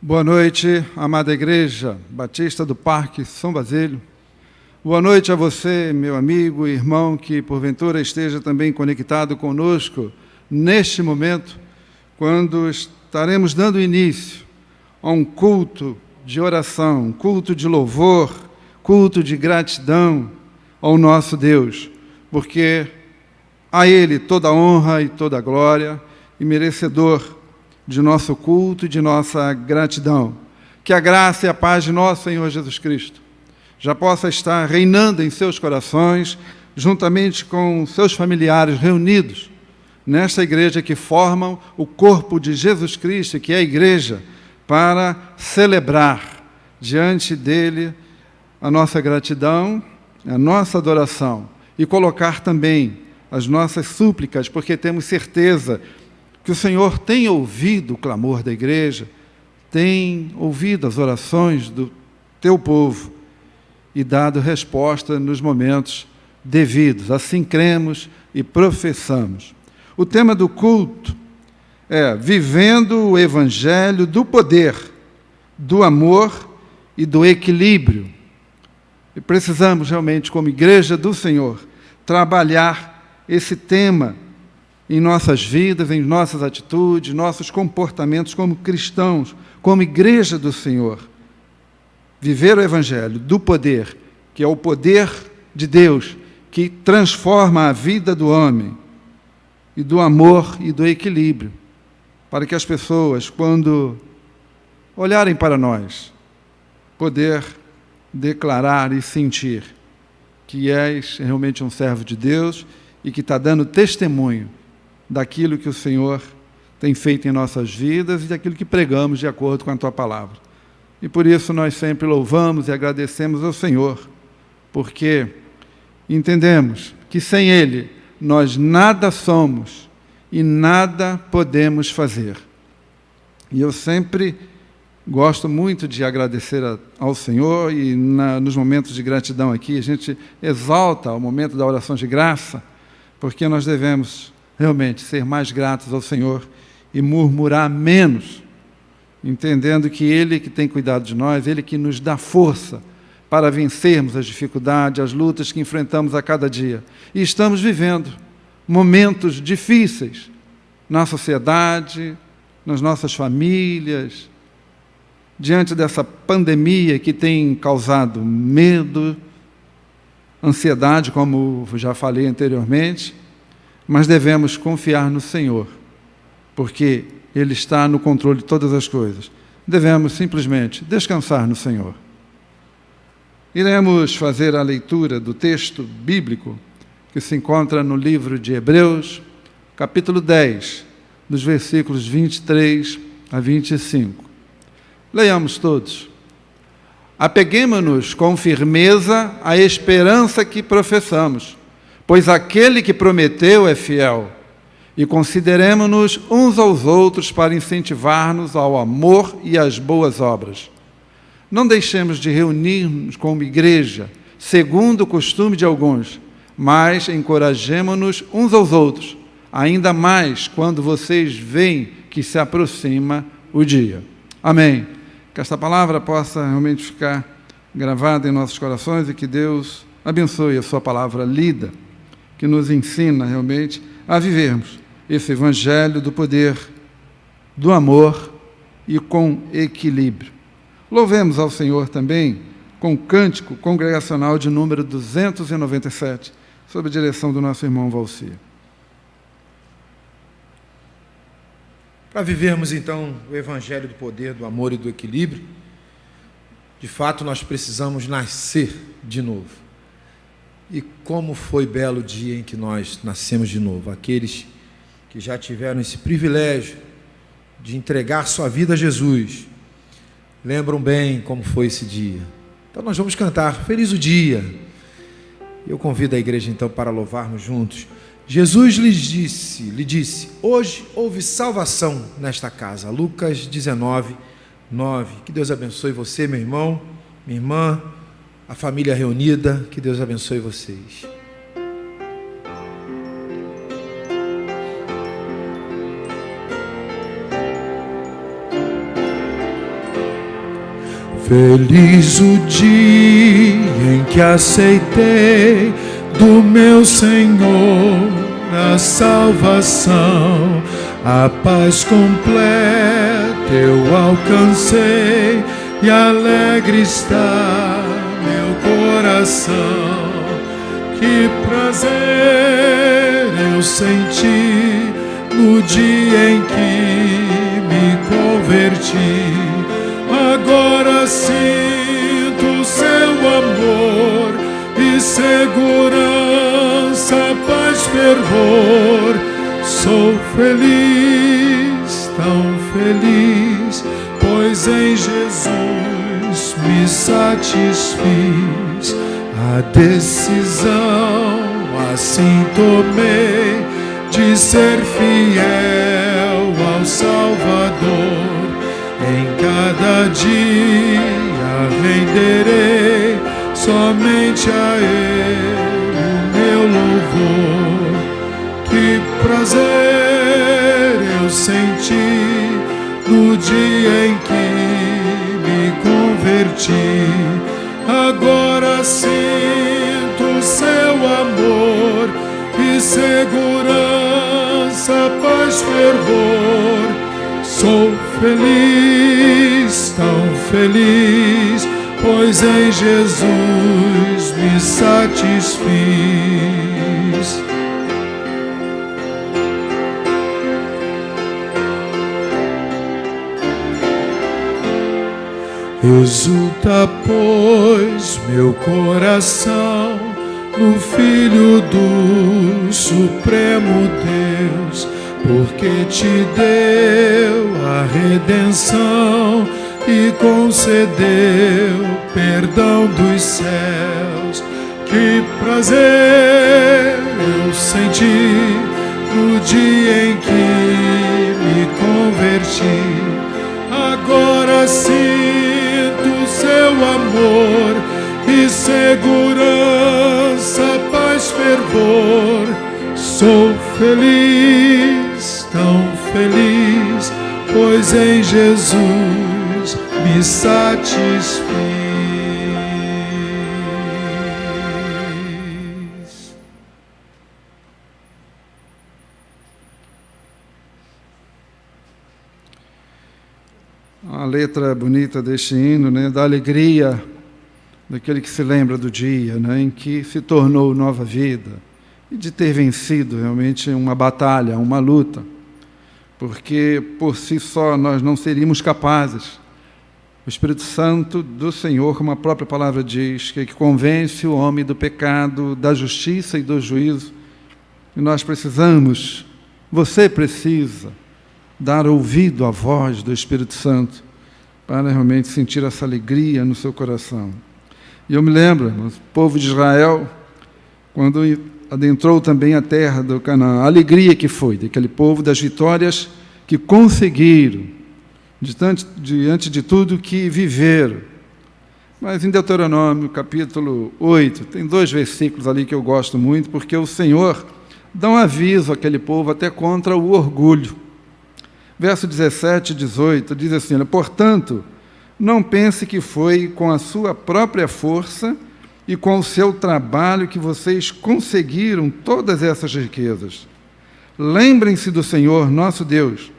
Boa noite, amada Igreja Batista do Parque São Basílio. Boa noite a você, meu amigo e irmão, que porventura esteja também conectado conosco neste momento, quando estaremos dando início a um culto de oração, um culto de louvor, culto de gratidão ao nosso Deus, porque a Ele toda a honra e toda a glória, e merecedor de nosso culto e de nossa gratidão. Que a graça e a paz de nosso Senhor Jesus Cristo já possa estar reinando em seus corações, juntamente com seus familiares reunidos nesta igreja que formam o corpo de Jesus Cristo, que é a igreja, para celebrar diante dele a nossa gratidão, a nossa adoração e colocar também as nossas súplicas, porque temos certeza que o Senhor tem ouvido o clamor da igreja, tem ouvido as orações do teu povo e dado resposta nos momentos devidos. Assim cremos e professamos. O tema do culto é vivendo o evangelho do poder, do amor e do equilíbrio. E precisamos realmente, como igreja do Senhor, trabalhar esse tema em nossas vidas, em nossas atitudes, nossos comportamentos como cristãos, como igreja do Senhor. Viver o evangelho do poder, que é o poder de Deus, que transforma a vida do homem, e do amor e do equilíbrio, para que as pessoas, quando olharem para nós, poder declarar e sentir que és realmente um servo de Deus e que está dando testemunho daquilo que o Senhor tem feito em nossas vidas e daquilo que pregamos de acordo com a Tua Palavra. E por isso nós sempre louvamos e agradecemos ao Senhor, porque entendemos que sem Ele nós nada somos e nada podemos fazer. E eu sempre gosto muito de agradecer ao Senhor e nos momentos de gratidão aqui, a gente exalta o momento da oração de graça, porque nós devemos realmente ser mais gratos ao Senhor e murmurar menos, entendendo que Ele que tem cuidado de nós, Ele que nos dá força para vencermos as dificuldades, as lutas que enfrentamos a cada dia. E estamos vivendo momentos difíceis na sociedade, nas nossas famílias, diante dessa pandemia que tem causado medo, ansiedade, como já falei anteriormente, mas devemos confiar no Senhor, porque Ele está no controle de todas as coisas. Devemos simplesmente descansar no Senhor. Iremos fazer a leitura do texto bíblico que se encontra no livro de Hebreus, capítulo 10, dos versículos 23 a 25. Leiamos todos. Apeguemo-nos com firmeza à esperança que professamos, pois aquele que prometeu é fiel, e consideremo-nos uns aos outros para incentivar-nos ao amor e às boas obras. Não deixemos de reunir-nos como igreja, segundo o costume de alguns, mas encorajemo-nos uns aos outros, ainda mais quando vocês veem que se aproxima o dia. Amém. Que esta palavra possa realmente ficar gravada em nossos corações e que Deus abençoe a sua palavra lida, que nos ensina realmente a vivermos esse evangelho do poder, do amor e com equilíbrio. Louvemos ao Senhor também com o cântico congregacional de número 297, sob a direção do nosso irmão Valcir. Para vivermos, então, o evangelho do poder, do amor e do equilíbrio, de fato, nós precisamos nascer de novo. E como foi belo o dia em que nós nascemos de novo. Aqueles que já tiveram esse privilégio de entregar sua vida a Jesus, lembram bem como foi esse dia. Então nós vamos cantar Feliz o Dia. Eu convido a igreja então para louvarmos juntos. Jesus lhe disse, hoje houve salvação nesta casa. Lucas 19, 9. Que Deus abençoe você, meu irmão, minha irmã, a família reunida, que Deus abençoe vocês. Feliz o dia em que aceitei do meu Senhor a salvação, a paz completa eu alcancei e alegre está meu coração. Que prazer eu senti no dia em que me converti. Agora sinto seu amor e segurança, paz, fervor. Sou feliz, tão feliz, pois em Jesus me satisfiz. A decisão assim tomei de ser fiel ao Salvador. Em cada dia renderei somente a Ele o meu louvor. Que prazer eu senti no dia em que me converti. Agora sinto seu amor e segurança, paz, fervor. Sou feliz, tão feliz, pois em Jesus me satisfiz. Exulta, pois, meu coração no Filho do Supremo Deus, porque te deu a redenção e concedeu perdão dos céus. Que prazer eu senti no dia em que me converti. Agora sinto seu amor e segurança, paz, fervor. Sou feliz, tão feliz, pois em Jesus me satisfiz. A letra bonita deste hino, né, da alegria daquele que se lembra do dia, né, em que se tornou nova vida, e de ter vencido realmente uma batalha, uma luta, porque por si só nós não seríamos capazes. O Espírito Santo do Senhor, como a própria palavra diz, que convence o homem do pecado, da justiça e do juízo, e nós precisamos, você precisa, dar ouvido à voz do Espírito Santo para realmente sentir essa alegria no seu coração. E eu me lembro, o povo de Israel, quando adentrou também a terra do Canaã, a alegria que foi daquele povo, das vitórias que conseguiram, diante de tudo que viveram. Mas em Deuteronômio, capítulo 8, tem 2 versículos ali que eu gosto muito, porque o Senhor dá um aviso àquele povo até contra o orgulho. Verso 17 e 18 diz assim: portanto, não pense que foi com a sua própria força e com o seu trabalho que vocês conseguiram todas essas riquezas. Lembrem-se do Senhor, nosso Deus,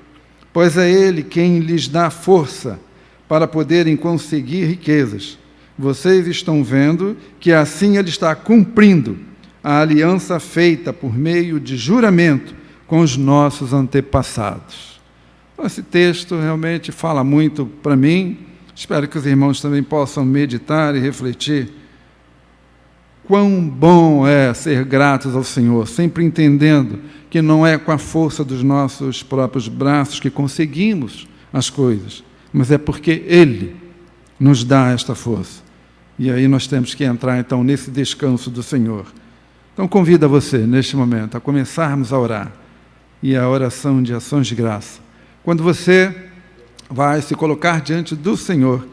pois é Ele quem lhes dá força para poderem conseguir riquezas. Vocês estão vendo que assim Ele está cumprindo a aliança feita por meio de juramento com os nossos antepassados. Esse texto realmente fala muito para mim. Espero que os irmãos também possam meditar e refletir. Quão bom é ser gratos ao Senhor, sempre entendendo que não é com a força dos nossos próprios braços que conseguimos as coisas, mas é porque Ele nos dá esta força. E aí nós temos que entrar, então, nesse descanso do Senhor. Então, convido a você, neste momento, a começarmos a orar, e a oração de ações de graça. Quando você vai se colocar diante do Senhor,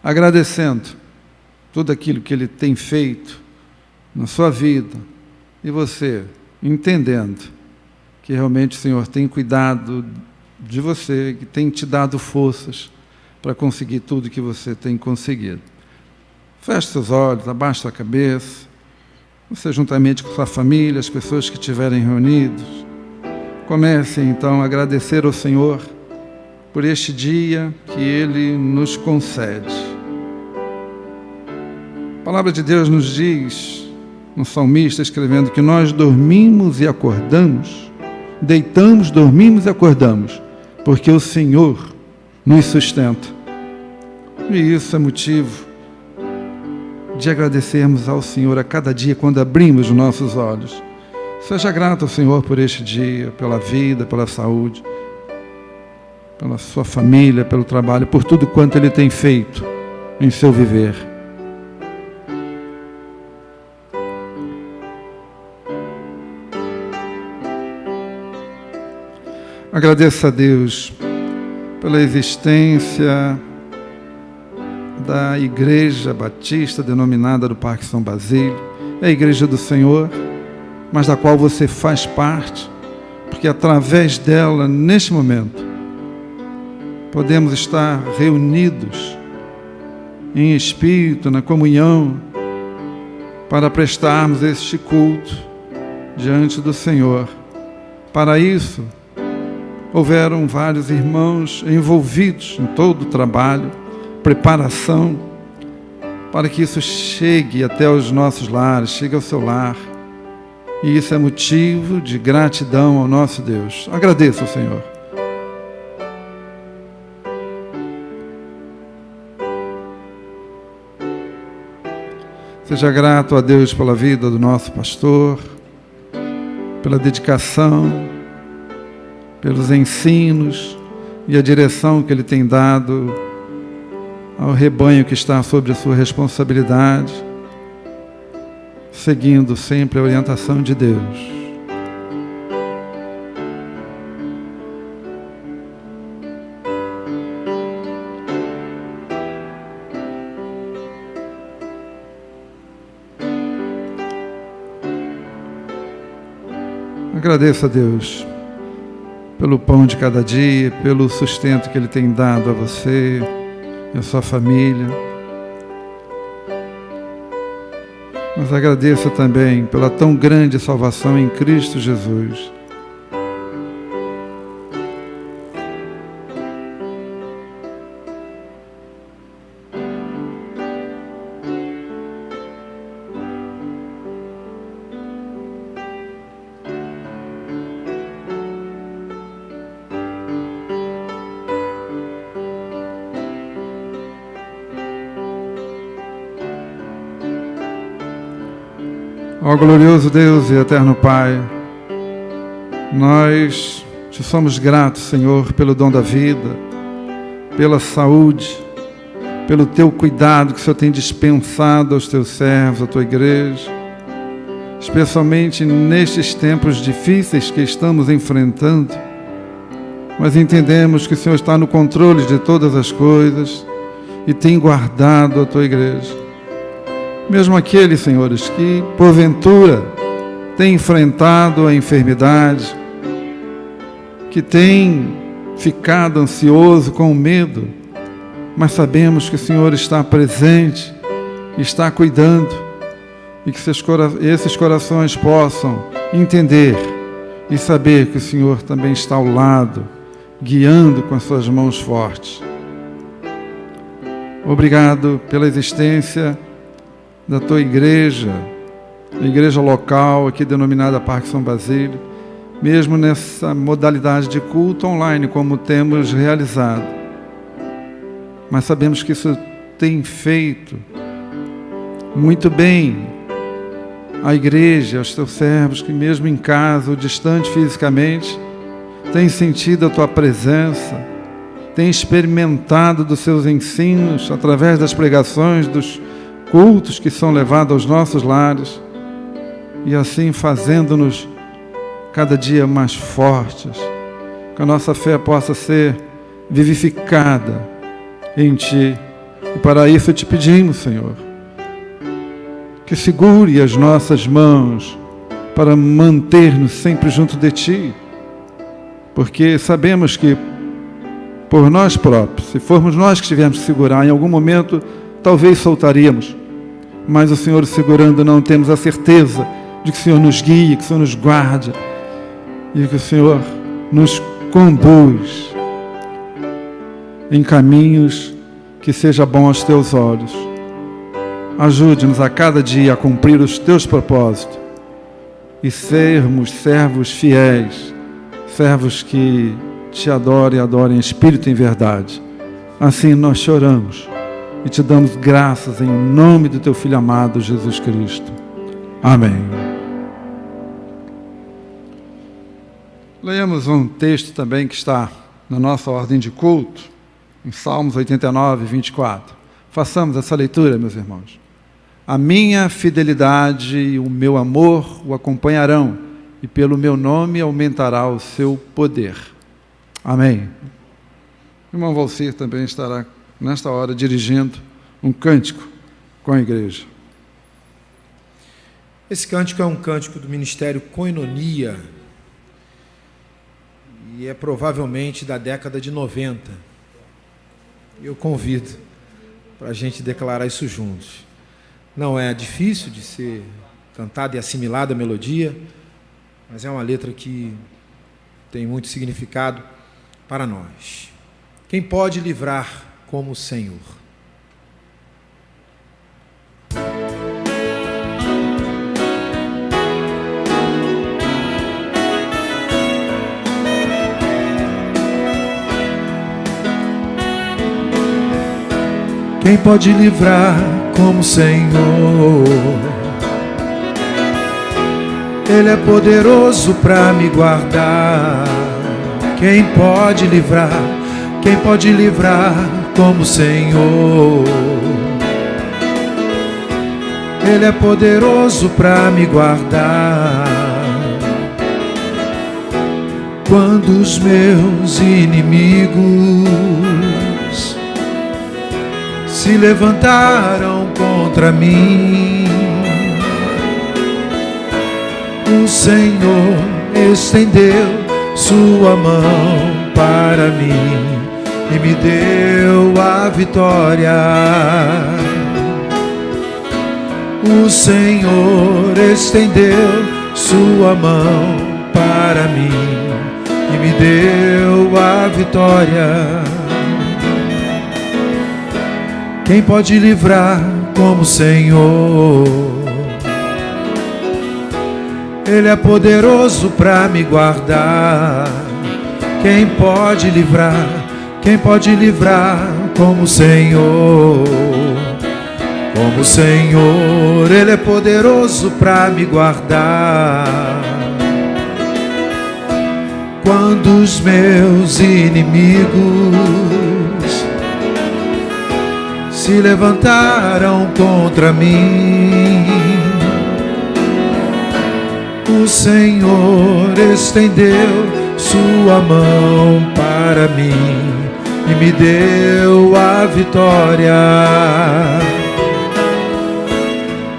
agradecendo tudo aquilo que Ele tem feito na sua vida, e você entendendo que realmente o Senhor tem cuidado de você, que tem te dado forças, para conseguir tudo que você tem conseguido. Feche seus olhos, abaixe sua cabeça, você juntamente com sua família, as pessoas que estiverem reunidos, comece então a agradecer ao Senhor por este dia que Ele nos concede. A palavra de Deus nos diz, um salmista escrevendo, que nós dormimos e acordamos, deitamos, dormimos e acordamos, porque o Senhor nos sustenta. E isso é motivo de agradecermos ao Senhor a cada dia quando abrimos os nossos olhos. Seja grato ao Senhor por este dia, pela vida, pela saúde, pela sua família, pelo trabalho, por tudo quanto Ele tem feito em seu viver. Agradeça a Deus pela existência da Igreja Batista denominada do Parque São Basílio. É a Igreja do Senhor, mas da qual você faz parte, porque através dela, neste momento, podemos estar reunidos em espírito, na comunhão, para prestarmos este culto diante do Senhor. Para isso, houveram vários irmãos envolvidos em todo o trabalho, preparação, para que isso chegue até os nossos lares, chegue ao seu lar. E isso é motivo de gratidão ao nosso Deus. Agradeça ao Senhor. Seja grato a Deus pela vida do nosso pastor, pela dedicação, pelos ensinos e a direção que Ele tem dado ao rebanho que está sob a sua responsabilidade, seguindo sempre a orientação de Deus. Agradeça a Deus pelo pão de cada dia, pelo sustento que Ele tem dado a você e a sua família. Mas agradeça também pela tão grande salvação em Cristo Jesus. Ó glorioso Deus e eterno Pai, nós te somos gratos, Senhor, pelo dom da vida, pela saúde, pelo teu cuidado que o Senhor tem dispensado aos teus servos, à tua igreja, especialmente nestes tempos difíceis que estamos enfrentando. Mas entendemos que o Senhor está no controle de todas as coisas e tem guardado a tua igreja. Mesmo aqueles, senhores, que porventura têm enfrentado a enfermidade, que têm ficado ansioso com medo, mas sabemos que o Senhor está presente, está cuidando, e que esses corações possam entender e saber que o Senhor também está ao lado, guiando com as suas mãos fortes. Obrigado pela existência da tua igreja, a igreja local, aqui denominada Parque São Basílio, mesmo nessa modalidade de culto online, como temos realizado. Mas sabemos que isso tem feito muito bem à igreja, aos teus servos, que mesmo em casa ou distante fisicamente, têm sentido a tua presença, têm experimentado dos seus ensinos, através das pregações, dos cultos que são levados aos nossos lares, e assim fazendo-nos cada dia mais fortes, que a nossa fé possa ser vivificada em Ti. E para isso te pedimos, Senhor, que segure as nossas mãos para manter-nos sempre junto de Ti, porque sabemos que por nós próprios. Se formos nós que tivermos que segurar, em algum momento, talvez soltaríamos. Mas o Senhor segurando, não temos a certeza de que o Senhor nos guie, que o Senhor nos guarde e que o Senhor nos conduz em caminhos que seja bom aos teus olhos. Ajude-nos a cada dia a cumprir os teus propósitos e sermos servos fiéis, servos que te adorem e adorem em espírito e em verdade. Assim nós choramos e te damos graças em nome do teu Filho amado, Jesus Cristo. Amém. Leamos um texto também que está na nossa ordem de culto, em Salmos 89, 24. Façamos essa leitura, meus irmãos. A minha fidelidade e o meu amor o acompanharão, e pelo meu nome aumentará o seu poder. Amém. O irmão Valcir também estará, nesta hora, dirigindo um cântico com a igreja. Esse cântico é um cântico do Ministério Koinonia e é provavelmente da década de 90. Eu convido para a gente declarar isso juntos. Não é difícil de ser cantada e assimilada a melodia, mas é uma letra que tem muito significado para nós. Quem pode livrar como o Senhor? Quem pode livrar como o Senhor? Ele é poderoso para me guardar. Quem pode livrar? Quem pode livrar como o Senhor? Ele é poderoso para me guardar. Quando os meus inimigos se levantaram contra mim, o Senhor estendeu sua mão para mim e me deu a vitória. O Senhor estendeu sua mão para mim e me deu a vitória. Quem pode livrar como o Senhor? Ele é poderoso para me guardar. Quem pode livrar? Quem pode livrar como o Senhor? Como o Senhor, Ele é poderoso para me guardar. Quando os meus inimigos se levantaram contra mim, o Senhor estendeu sua mão para mim e me deu a vitória.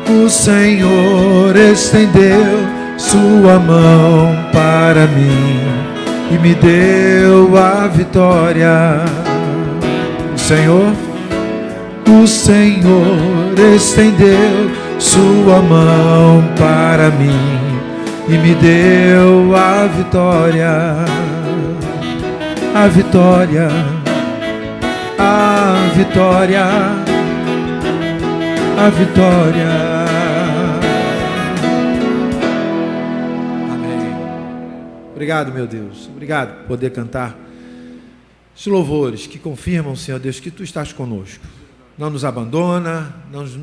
O Senhor estendeu sua mão para mim e me deu a vitória. O Senhor estendeu sua mão para mim e me deu a vitória. A vitória, a vitória, a vitória. Amém. Obrigado, meu Deus. Obrigado por poder cantar os louvores que confirmam, Senhor Deus, que Tu estás conosco. Não nos abandona,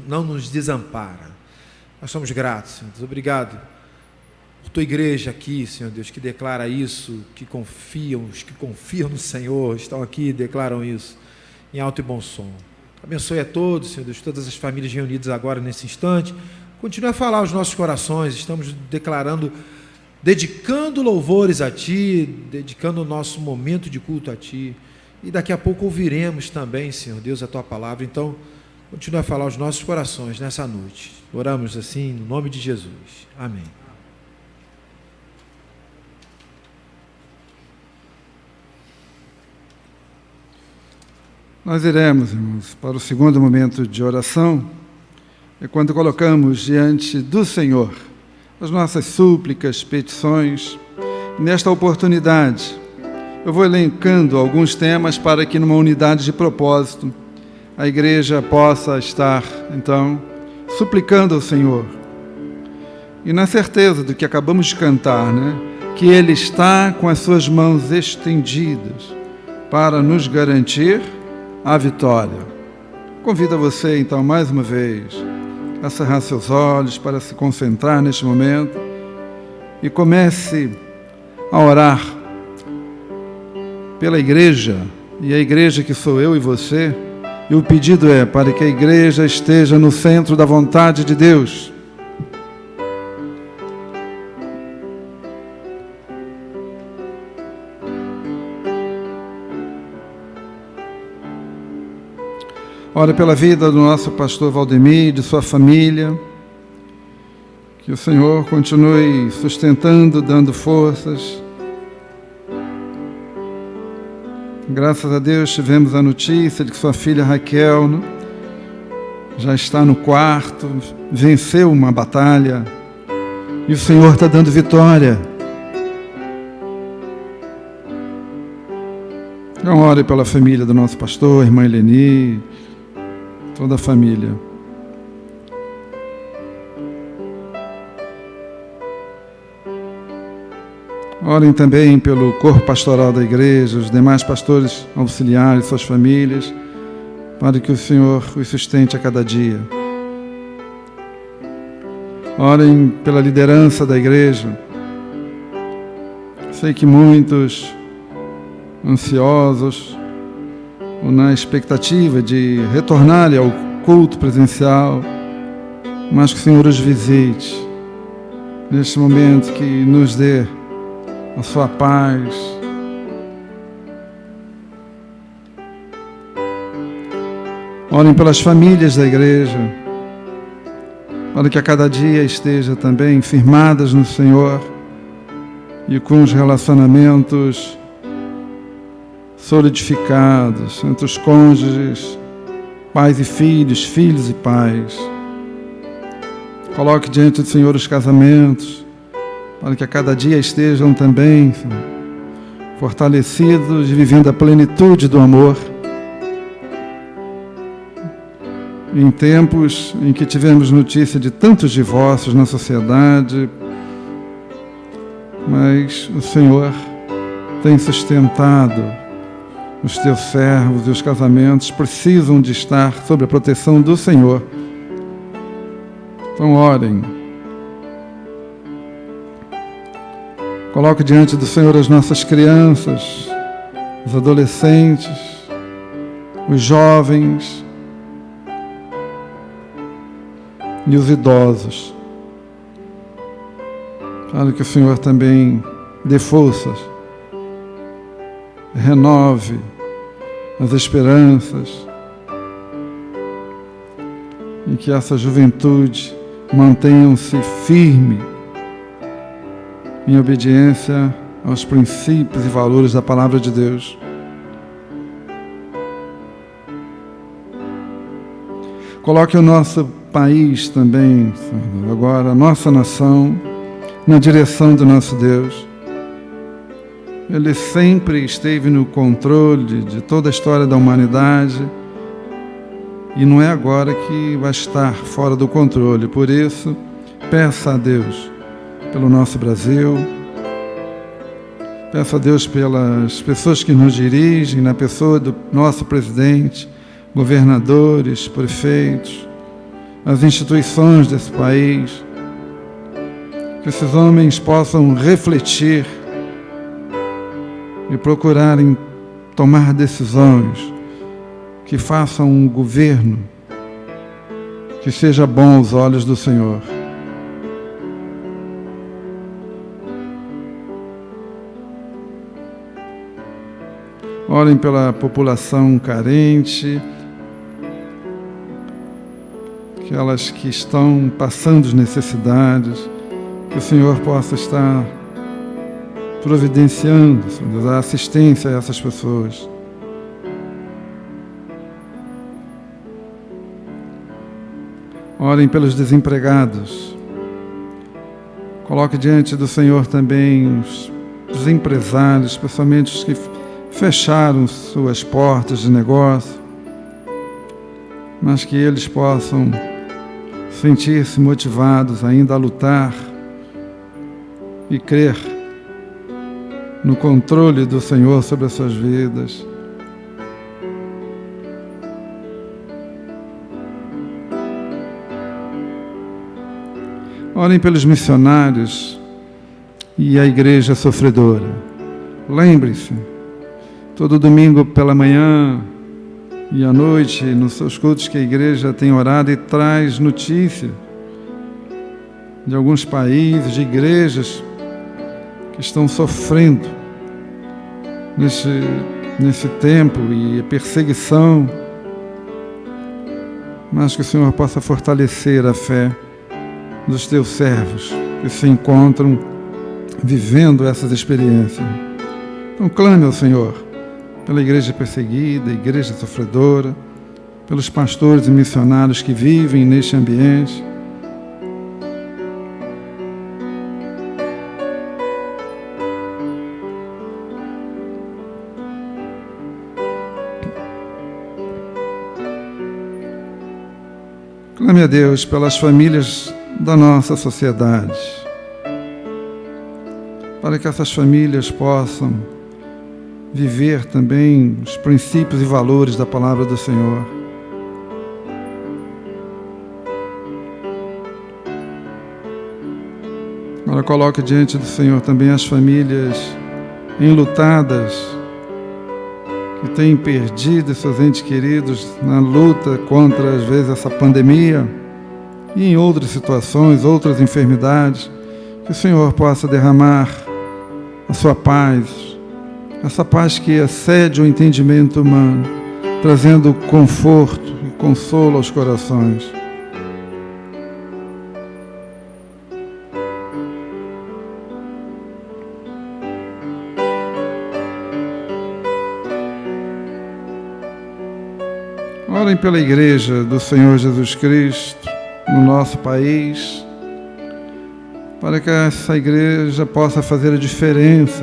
não nos desampara. Nós somos gratos, Senhor Deus. Obrigado por Tua igreja aqui, Senhor Deus, que declara isso, que confiam, os que confiam no Senhor, estão aqui e declaram isso em alto e bom som. Abençoe a todos, Senhor Deus, todas as famílias reunidas agora nesse instante. Continue a falar aos nossos corações, estamos declarando, dedicando louvores a Ti, dedicando o nosso momento de culto a Ti. E daqui a pouco ouviremos também, Senhor Deus, a Tua palavra. Então, continue a falar aos nossos corações nessa noite. Oramos assim, no nome de Jesus. Amém. Nós iremos, irmãos, para o segundo momento de oração, é quando colocamos diante do Senhor as nossas súplicas, petições. Nesta oportunidade, eu vou elencando alguns temas para que, numa unidade de propósito, a igreja possa estar, então, suplicando ao Senhor. E na certeza do que acabamos de cantar, que Ele está com as suas mãos estendidas para nos garantir a vitória. Convido você, então, mais uma vez, a cerrar seus olhos para se concentrar neste momento e comece a orar pela igreja, e a igreja que sou eu e você, e o pedido é para que a igreja esteja no centro da vontade de Deus. Ora pela vida do nosso pastor Valdemir, de sua família, que o Senhor continue sustentando, dando forças. Graças a Deus tivemos a notícia de que sua filha Raquel já está no quarto, venceu uma batalha e o Senhor está dando vitória. Então ore pela família do nosso pastor, irmã Eleni, toda a família. Orem também pelo corpo pastoral da igreja, os demais pastores auxiliares, suas famílias, para que o Senhor os sustente a cada dia. Orem pela liderança da igreja. Sei que muitos ansiosos, ou na expectativa de retornar ao culto presencial, mas que o Senhor os visite neste momento, que nos dê a sua paz. Orem pelas famílias da igreja, para que a cada dia esteja também firmadas no Senhor e com os relacionamentos solidificados entre os cônjuges, pais e filhos, filhos e pais. Coloque diante do Senhor os casamentos, para que a cada dia estejam também fortalecidos e vivendo a plenitude do amor. Em tempos em que tivemos notícia de tantos divórcios na sociedade, mas o Senhor tem sustentado os teus servos, e os casamentos precisam de estar sob a proteção do Senhor. Então orem. Coloque diante do Senhor as nossas crianças, os adolescentes, os jovens e os idosos, para que o Senhor também dê forças, renove as esperanças, e que essa juventude mantenha-se firme em obediência aos princípios e valores da palavra de Deus. Coloque o nosso país também, agora, a nossa nação, na direção do nosso Deus. Ele sempre esteve no controle de toda a história da humanidade e não é agora que vai estar fora do controle. Por isso, peça a Deus pelo nosso Brasil, peça a Deus pelas pessoas que nos dirigem, na pessoa do nosso presidente, governadores, prefeitos, as instituições desse país, que esses homens possam refletir e procurarem tomar decisões que façam um governo que seja bom aos olhos do Senhor. Orem pela população carente, aquelas que estão passando necessidades, que o Senhor possa estar providenciando, Senhor Deus, a assistência a essas pessoas. Orem pelos desempregados. Coloque diante do Senhor também os empresários, especialmente os que fecharam suas portas de negócio, mas que eles possam sentir-se motivados ainda a lutar e crer no controle do Senhor sobre as suas vidas. Orem pelos missionários e a igreja sofredora. Lembre-se, todo domingo pela manhã e à noite, nos seus cultos, que a igreja tem orado e traz notícia de alguns países, de igrejas que estão sofrendo nesse tempo e perseguição, mas que o Senhor possa fortalecer a fé dos teus servos que se encontram vivendo essas experiências. Então clame ao Senhor pela igreja perseguida, igreja sofredora, pelos pastores e missionários que vivem neste ambiente. Clame a Deus pelas famílias da nossa sociedade, para que essas famílias possam viver também os princípios e valores da palavra do Senhor. Agora coloque diante do Senhor também as famílias enlutadas, que têm perdido seus entes queridos na luta contra, às vezes, essa pandemia e em outras situações, outras enfermidades. Que o Senhor possa derramar a sua paz, essa paz que excede o entendimento humano, trazendo conforto e consolo aos corações. Orem pela igreja do Senhor Jesus Cristo no nosso país, para que essa igreja possa fazer a diferença,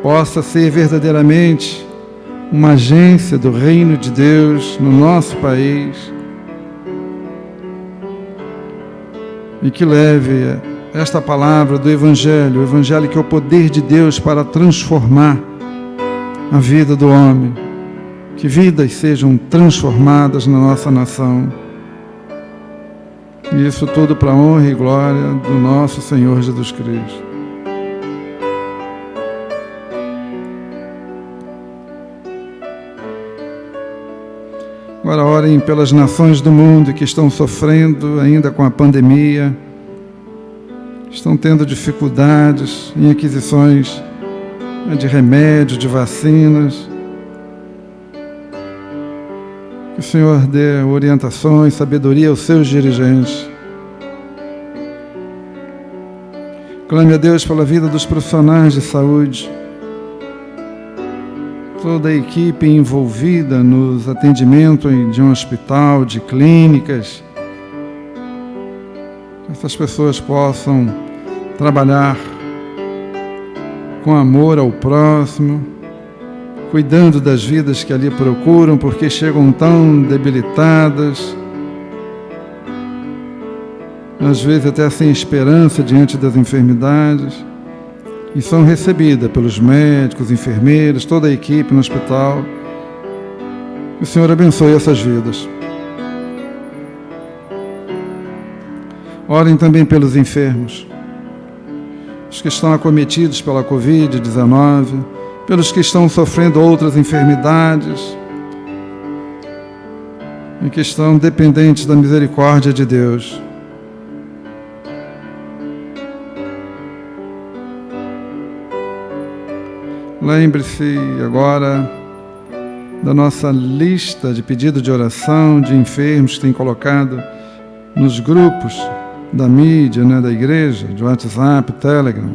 possa ser verdadeiramente uma agência do reino de Deus no nosso país, e que leve esta palavra do Evangelho, o Evangelho que é o poder de Deus para transformar a vida do homem, que vidas sejam transformadas na nossa nação. E isso tudo para a honra e glória do nosso Senhor Jesus Cristo. Agora orem pelas nações do mundo que estão sofrendo ainda com a pandemia, estão tendo dificuldades em aquisições de remédios, de vacinas. Que o Senhor dê orientações, sabedoria aos seus dirigentes. Clame a Deus pela vida dos profissionais de saúde, toda a equipe envolvida nos atendimentos de um hospital, de clínicas. Que essas pessoas possam trabalhar com amor ao próximo, cuidando das vidas que ali procuram, porque chegam tão debilitadas, às vezes até sem esperança diante das enfermidades, e são recebidas pelos médicos, enfermeiros, toda a equipe no hospital. Que o Senhor abençoe essas vidas. Orem também pelos enfermos, os que estão acometidos pela Covid-19, pelos que estão sofrendo outras enfermidades e que estão dependentes da misericórdia de Deus. Lembre-se agora da nossa lista de pedido de oração de enfermos que tem colocado nos grupos da mídia, da igreja, de WhatsApp, Telegram.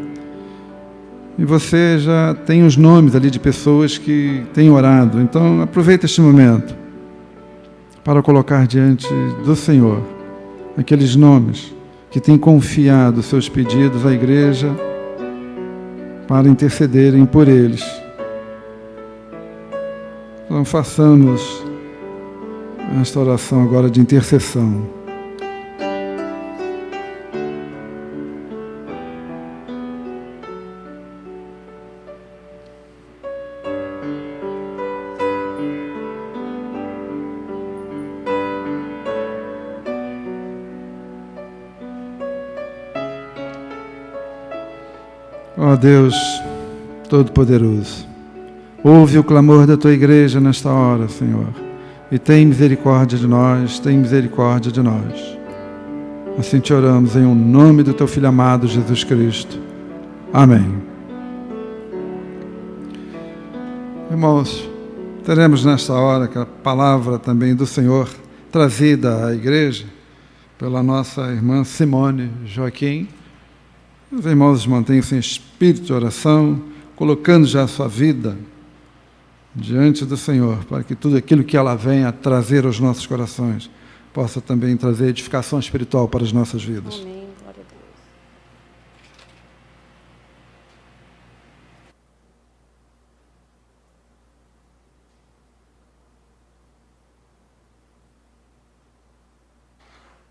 E você já tem os nomes ali de pessoas que têm orado. Então, aproveita este momento para colocar diante do Senhor aqueles nomes que têm confiado seus pedidos à igreja para intercederem por eles. Então façamos esta oração agora de intercessão. Ó Deus Todo-Poderoso, ouve o clamor da Tua igreja nesta hora, Senhor, e tem misericórdia de nós, tem misericórdia de nós. Assim te oramos em nome do Teu Filho amado, Jesus Cristo. Amém. Irmãos, teremos nesta hora a palavra também do Senhor trazida à igreja pela nossa irmã Simone Joaquim. Os irmãos mantenham-se em espírito de oração, colocando já a sua vida diante do Senhor, para que tudo aquilo que ela venha trazer aos nossos corações possa também trazer edificação espiritual para as nossas vidas. Amém. Glória a Deus.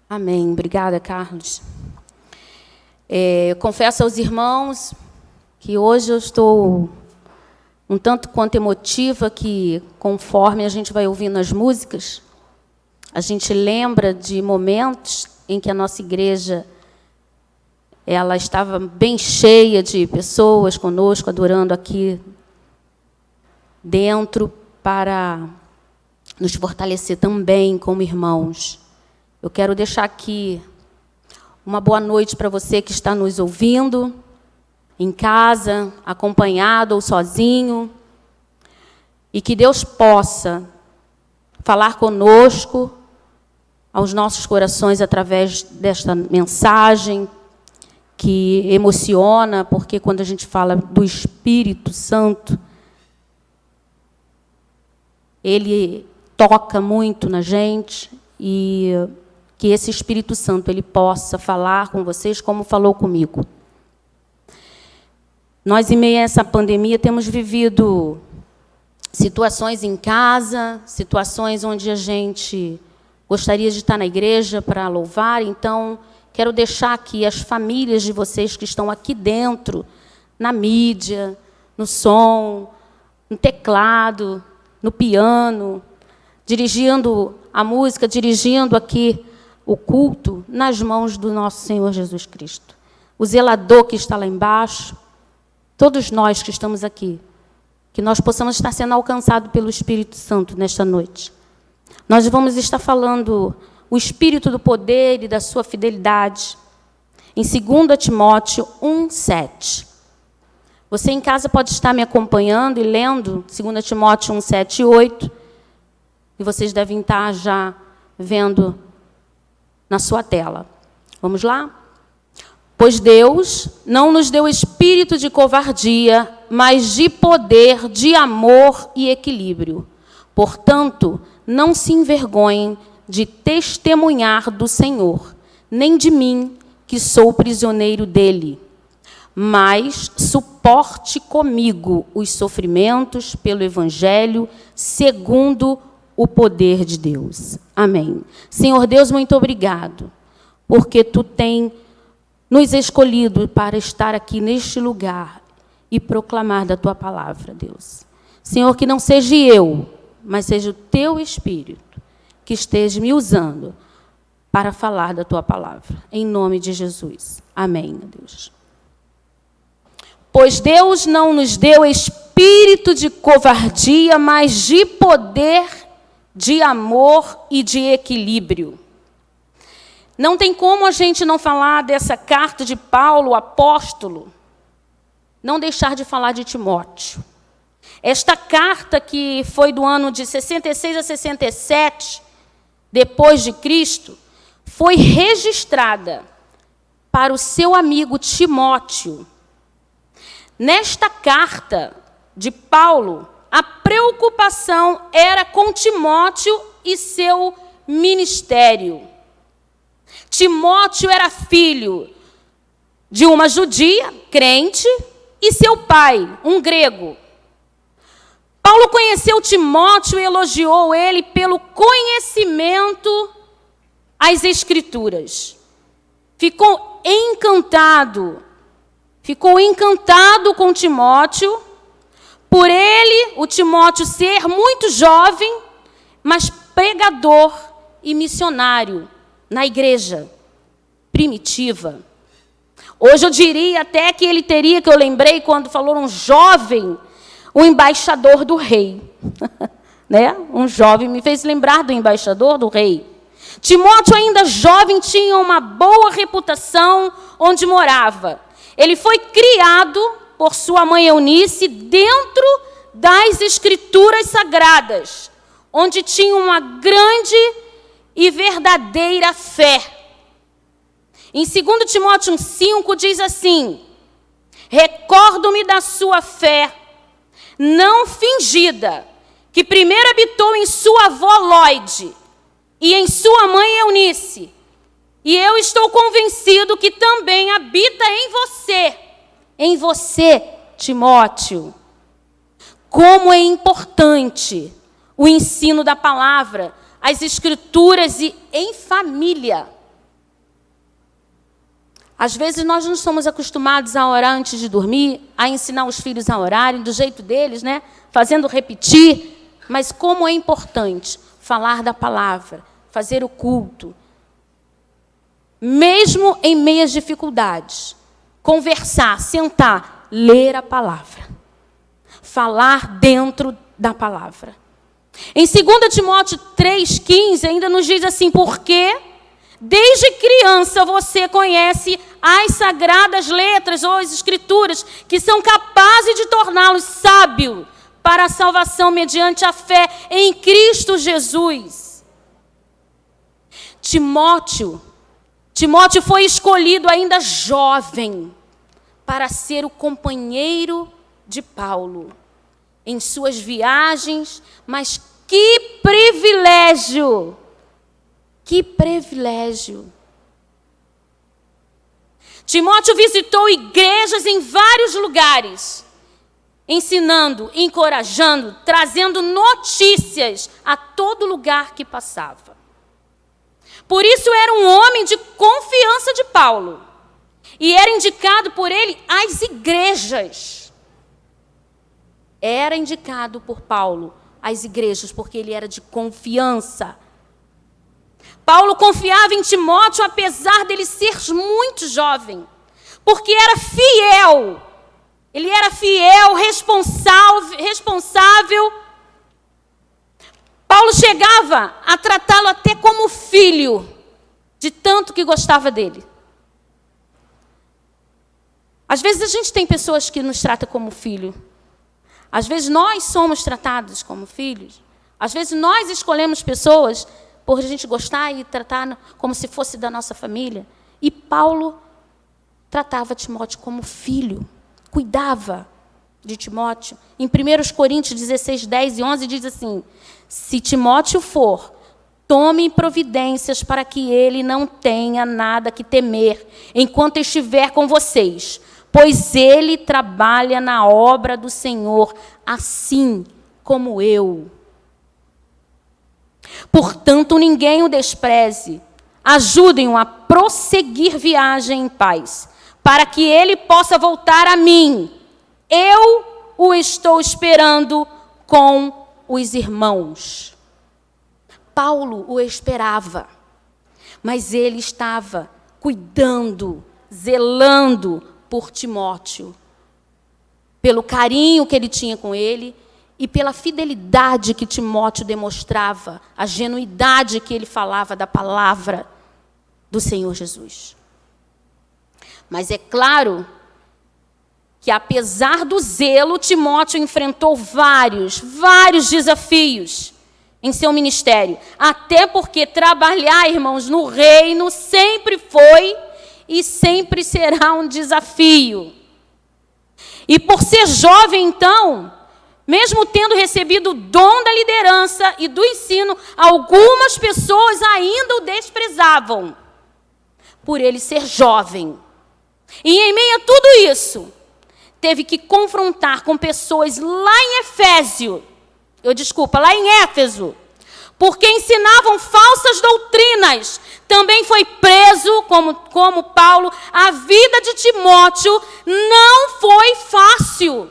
Amém. Obrigada, Carlos. Eu confesso aos irmãos que hoje eu estou um tanto quanto emotiva, que conforme a gente vai ouvindo as músicas, a gente lembra de momentos em que a nossa igreja ela estava bem cheia de pessoas conosco, adorando aqui dentro, para nos fortalecer também como irmãos. Eu quero deixar aqui uma boa noite para você que está nos ouvindo, em casa, acompanhado ou sozinho, e que Deus possa falar conosco, aos nossos corações, através desta mensagem que emociona, porque quando a gente fala do Espírito Santo, ele toca muito na gente, e que esse Espírito Santo ele possa falar com vocês como falou comigo. Nós, em meio a essa pandemia, temos vivido situações em casa, situações onde a gente gostaria de estar na igreja para louvar. Então, quero deixar aqui as famílias de vocês que estão aqui dentro, na mídia, no som, no teclado, no piano, dirigindo a música, dirigindo aqui o culto, nas mãos do nosso Senhor Jesus Cristo. O zelador que está lá embaixo, todos nós que estamos aqui, que nós possamos estar sendo alcançados pelo Espírito Santo nesta noite. Nós vamos estar falando o Espírito do poder e da sua fidelidade, em 2 Timóteo 1:7. Você em casa pode estar me acompanhando e lendo 2 Timóteo 1:7 e 8, e vocês devem estar já vendo na sua tela. Vamos lá? Pois Deus não nos deu espírito de covardia, mas de poder, de amor e equilíbrio. Portanto, não se envergonhem de testemunhar do Senhor, nem de mim, que sou prisioneiro dele. Mas suporte comigo os sofrimentos pelo Evangelho, segundo o poder de Deus. Amém. Senhor Deus, muito obrigado, porque Tu tem nos escolhido para estar aqui neste lugar e proclamar da Tua palavra, Deus. Senhor, que não seja eu, mas seja o Teu Espírito que esteja me usando para falar da Tua palavra. Em nome de Jesus. Amém, Deus. Pois Deus não nos deu espírito de covardia, mas de poder, de amor e de equilíbrio. Não tem como a gente não falar dessa carta de Paulo, apóstolo, não deixar de falar de Timóteo. Esta carta, que foi do ano de 66 a 67, depois de Cristo, foi registrada para o seu amigo Timóteo. Nesta carta de Paulo, a preocupação era com Timóteo e seu ministério. Timóteo era filho de uma judia, crente, e seu pai, um grego. Paulo conheceu Timóteo e elogiou ele pelo conhecimento às Escrituras. Ficou encantado com Timóteo, por ele, o Timóteo, ser muito jovem, mas pregador e missionário na igreja primitiva. Hoje eu diria até que ele teria, que eu lembrei quando falou um jovem, o embaixador do rei. Né? Um jovem me fez lembrar do embaixador do rei. Timóteo, ainda jovem, tinha uma boa reputação onde morava. Ele foi criado por sua mãe Eunice dentro das Escrituras Sagradas, onde tinha uma grande e verdadeira fé. Em 2 Timóteo 1,5 diz assim: recordo-me da sua fé, não fingida, que primeiro habitou em sua avó Lóide e em sua mãe Eunice, e eu estou convencido que também habita em você, Timóteo. Como é importante o ensino da palavra, as Escrituras e em família. Às vezes nós não somos acostumados a orar antes de dormir, a ensinar os filhos a orarem do jeito deles, né? Fazendo repetir. Mas como é importante falar da palavra, fazer o culto, mesmo em meias dificuldades, conversar, sentar, ler a palavra, falar dentro da palavra. Em 2 Timóteo 3,15 ainda nos diz assim: porque desde criança você conhece as sagradas letras ou as escrituras que são capazes de torná-los sábios para a salvação mediante a fé em Cristo Jesus. Timóteo foi escolhido ainda jovem para ser o companheiro de Paulo em suas viagens, mas que privilégio! Que privilégio! Timóteo visitou igrejas em vários lugares, ensinando, encorajando, trazendo notícias a todo lugar que passava. Por isso era um homem de confiança de Paulo. E era indicado por ele às igrejas. Era indicado por Paulo às igrejas, porque ele era de confiança. Paulo confiava em Timóteo, apesar dele ser muito jovem, porque era fiel. Ele era fiel, responsável. Paulo chegava a tratá-lo até como filho, de tanto que gostava dele. Às vezes a gente tem pessoas que nos tratam como filho. Às vezes nós somos tratados como filhos. Às vezes nós escolhemos pessoas por a gente gostar e tratar como se fosse da nossa família. E Paulo tratava Timóteo como filho, cuidava de Timóteo. Em 1 Coríntios 16, 10 e 11 diz assim: se Timóteo for, tome providências para que ele não tenha nada que temer enquanto estiver com vocês, pois ele trabalha na obra do Senhor, assim como eu. Portanto, ninguém o despreze. Ajudem-o a prosseguir viagem em paz, para que ele possa voltar a mim. Eu o estou esperando com os irmãos. Paulo o esperava, mas ele estava cuidando, zelando por Timóteo, pelo carinho que ele tinha com ele e pela fidelidade que Timóteo demonstrava, a genuidade que ele falava da palavra do Senhor Jesus. Mas é claro que, apesar do zelo, Timóteo enfrentou vários desafios em seu ministério. Até porque trabalhar, irmãos, no reino sempre foi e sempre será um desafio. E por ser jovem, então, mesmo tendo recebido o dom da liderança e do ensino, algumas pessoas ainda o desprezavam. por ele ser jovem. E em meio a tudo isso, teve que confrontar com pessoas lá em lá em Éfeso, porque ensinavam falsas doutrinas. Também foi preso, como Paulo. A vida de Timóteo não foi fácil.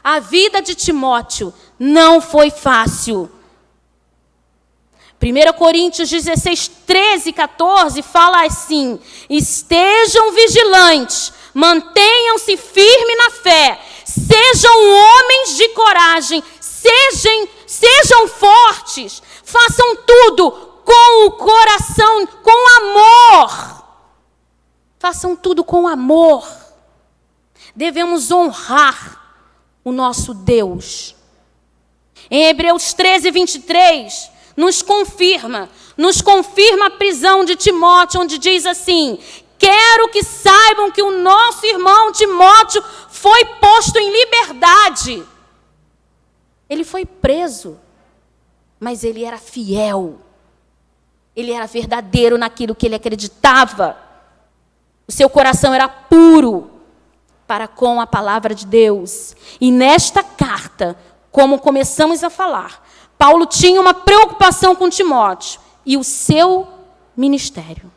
A vida de Timóteo não foi fácil. 1 Coríntios 16, 13 e 14 fala assim: estejam vigilantes, mantenham-se firmes na fé, sejam homens de coragem, sejam fortes, façam tudo com o coração, com amor. Façam tudo com amor. Devemos honrar o nosso Deus. Em Hebreus 13, 23, nos confirma a prisão de Timóteo, onde diz assim: quero que saibam que o nosso irmão Timóteo foi posto em liberdade. Ele foi preso, mas ele era fiel. Ele era verdadeiro naquilo que ele acreditava. O seu coração era puro para com a palavra de Deus. E nesta carta, como começamos a falar, Paulo tinha uma preocupação com Timóteo e o seu ministério.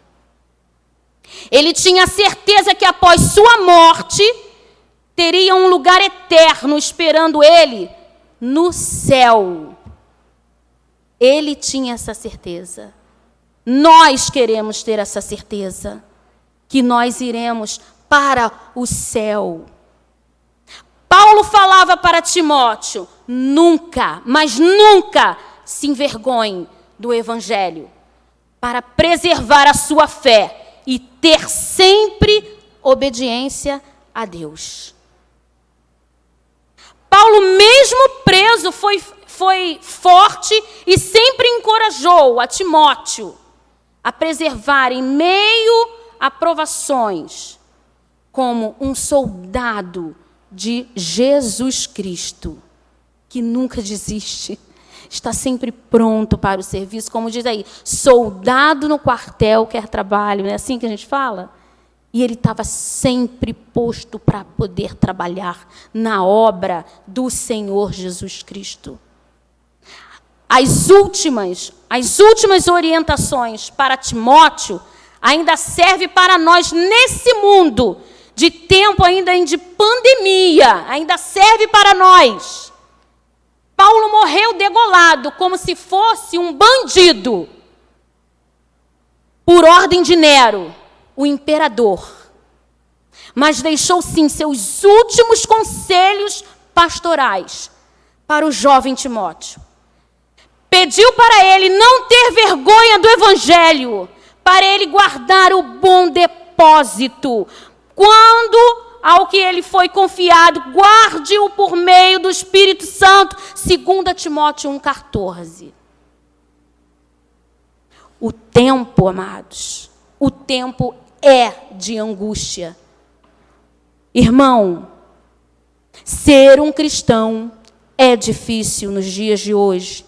Ele tinha certeza que após sua morte, teria um lugar eterno esperando ele no céu. Ele tinha essa certeza. Nós queremos ter essa certeza, que nós iremos para o céu. Paulo falava para Timóteo: nunca, mas nunca se envergonhe do Evangelho, para preservar a sua fé e ter sempre obediência a Deus. Paulo, mesmo preso, foi forte e sempre encorajou a Timóteo a preservar em meio a provações, como um soldado de Jesus Cristo, que nunca desiste, está sempre pronto para o serviço, como diz aí, soldado no quartel quer trabalho, não é assim que a gente fala? E ele estava sempre posto para poder trabalhar na obra do Senhor Jesus Cristo. As últimas orientações para Timóteo ainda servem para nós nesse mundo de tempo ainda de pandemia, ainda serve para nós. Paulo morreu degolado como se fosse um bandido, por ordem de Nero, o imperador. Mas deixou sim seus últimos conselhos pastorais para o jovem Timóteo. Pediu para ele não ter vergonha do Evangelho, para ele guardar o bom depósito. Quando ao que ele foi confiado, guarde-o por meio do Espírito Santo, 2 Timóteo 1,14. O tempo, amados, o tempo é de angústia. Irmão, ser um cristão é difícil nos dias de hoje,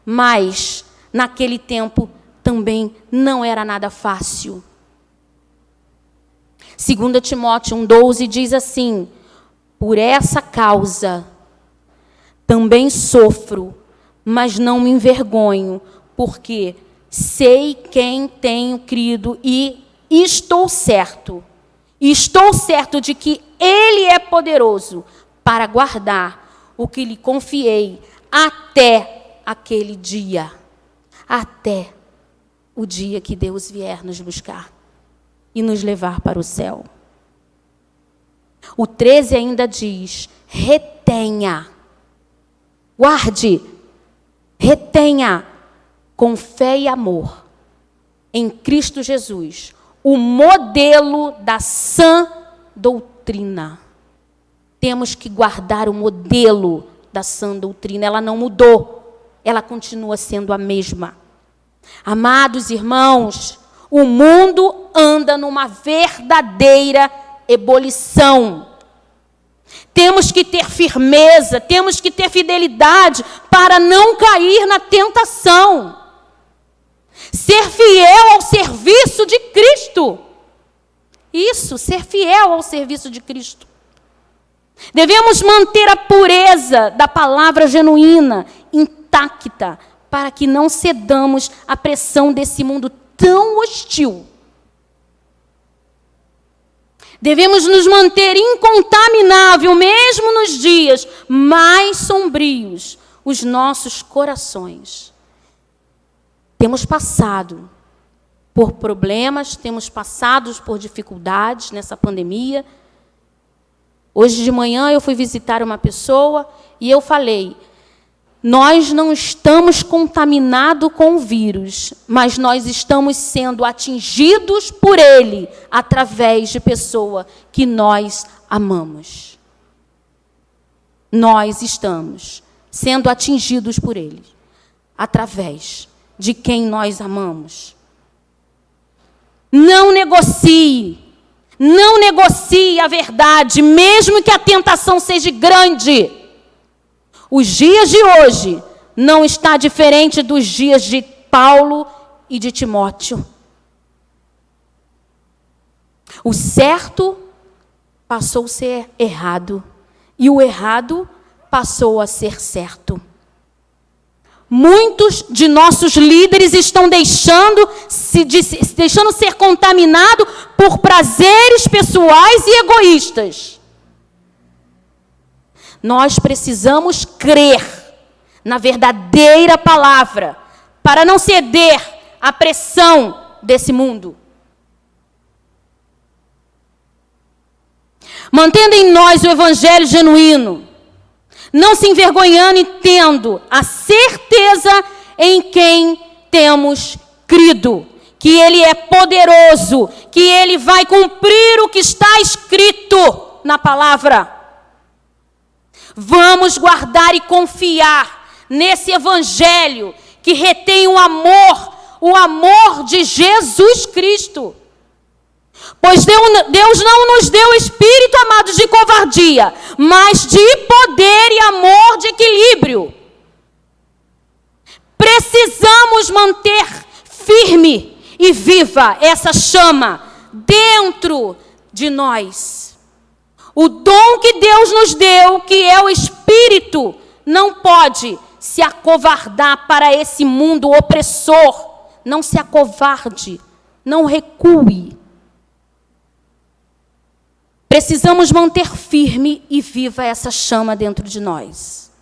mas naquele tempo também não era nada fácil. 2 Timóteo 1,12 diz assim: por essa causa também sofro, mas não me envergonho, porque sei quem tenho crido e estou certo de que Ele é poderoso para guardar o que lhe confiei até aquele dia, até o dia que Deus vier nos buscar e nos levar para o céu. O 13 ainda diz: retenha, guarde, retenha com fé e amor em Cristo Jesus o modelo da sã doutrina. Temos que guardar o modelo da sã doutrina. Ela não mudou, ela continua sendo a mesma. Amados irmãos, o mundo anda numa verdadeira ebulição. Temos que ter firmeza, temos que ter fidelidade para não cair na tentação. Ser fiel ao serviço de Cristo. Isso, ser fiel ao serviço de Cristo. Devemos manter a pureza da palavra genuína, intacta, para que não cedamos à pressão desse mundo tão hostil. Devemos nos manter incontaminável, mesmo nos dias mais sombrios, os nossos corações. Temos passado por problemas, temos passado por dificuldades nessa pandemia. Hoje de manhã eu fui visitar uma pessoa e eu falei, nós não estamos contaminados com o vírus, mas nós estamos sendo atingidos por ele através de pessoa que nós amamos. Nós estamos sendo atingidos por ele através de quem nós amamos. Não negocie a verdade, mesmo que a tentação seja grande. Os dias de hoje não está diferente dos dias de Paulo e de Timóteo. O certo passou a ser errado e o errado passou a ser certo. Muitos de nossos líderes estão deixando ser contaminados por prazeres pessoais e egoístas. Nós precisamos crer na verdadeira palavra para não ceder à pressão desse mundo. Mantendo em nós o evangelho genuíno, não se envergonhando e tendo a certeza em quem temos crido, que Ele é poderoso, que Ele vai cumprir o que está escrito na palavra. Vamos guardar e confiar nesse evangelho que retém o amor de Jesus Cristo. Pois Deus não nos deu espírito, amados, de covardia, mas de poder e amor, de equilíbrio. Precisamos manter firme e viva essa chama dentro de nós. O dom que Deus nos deu, que é o Espírito, não pode se acovardar para esse mundo opressor. Não se acovarde, não recue. Precisamos manter firme e viva essa chama dentro de nós.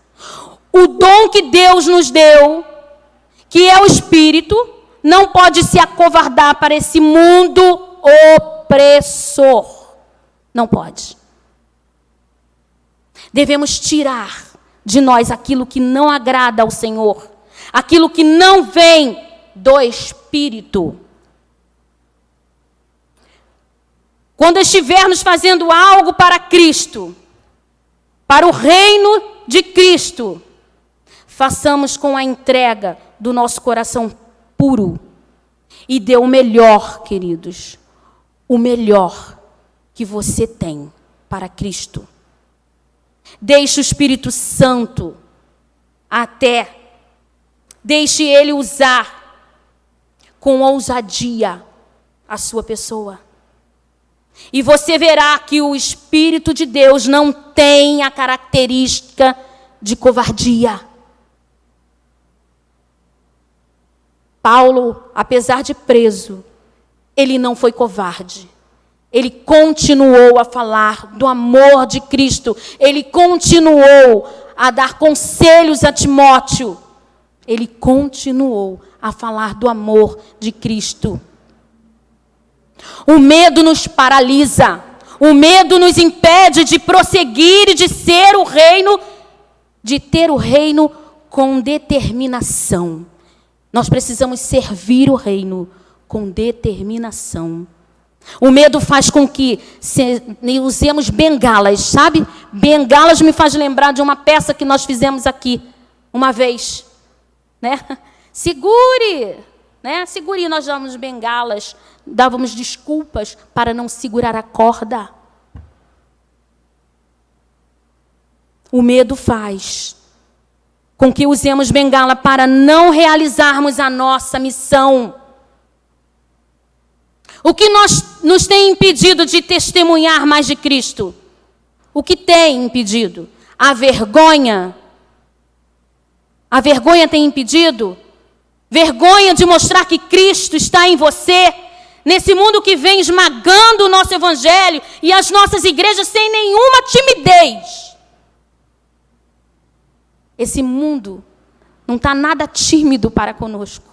O dom que Deus nos deu, que é o Espírito, não pode se acovardar para esse mundo opressor. Não pode. Devemos tirar de nós aquilo que não agrada ao Senhor, aquilo que não vem do Espírito. Quando estivermos fazendo algo para Cristo, para o reino de Cristo, façamos com a entrega do nosso coração puro e dê o melhor, queridos, o melhor que você tem para Cristo. Deixe o Espírito Santo deixe Ele usar com ousadia a sua pessoa. E você verá que o Espírito de Deus não tem a característica de covardia. Paulo, apesar de preso, ele não foi covarde. Ele continuou a falar do amor de Cristo. Ele continuou a dar conselhos a Timóteo. Ele continuou a falar do amor de Cristo. O medo nos paralisa. O medo nos impede de prosseguir e de ter o reino com determinação. Nós precisamos servir o reino com determinação. O medo faz com que usemos bengalas, sabe? Bengalas me faz lembrar de uma peça que nós fizemos aqui uma vez, né? Segure, né? Segure, nós dávamos bengalas, dávamos desculpas para não segurar a corda. O medo faz com que usemos bengala para não realizarmos a nossa missão. O que nos tem impedido de testemunhar mais de Cristo? O que tem impedido? A vergonha. A vergonha tem impedido? Vergonha de mostrar que Cristo está em você, nesse mundo que vem esmagando o nosso evangelho e as nossas igrejas sem nenhuma timidez. Esse mundo não está nada tímido para conosco,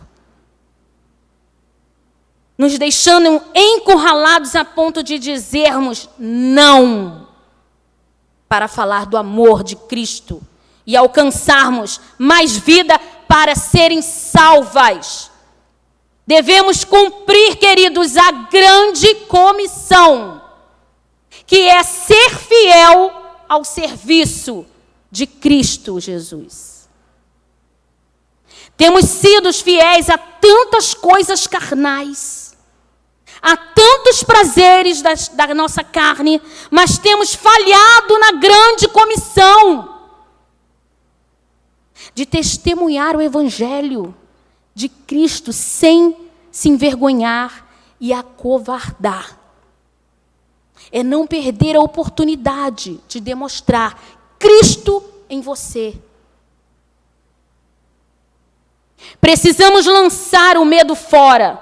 nos deixando encurralados a ponto de dizermos não para falar do amor de Cristo e alcançarmos mais vida para serem salvas. Devemos cumprir, queridos, a grande comissão, que é ser fiel ao serviço de Cristo Jesus. Temos sido fiéis a tantas coisas carnais, a tantos prazeres da nossa carne, mas temos falhado na grande comissão de testemunhar o evangelho de Cristo sem se envergonhar e acovardar. É não perder a oportunidade de demonstrar Cristo em você. Precisamos lançar o medo fora.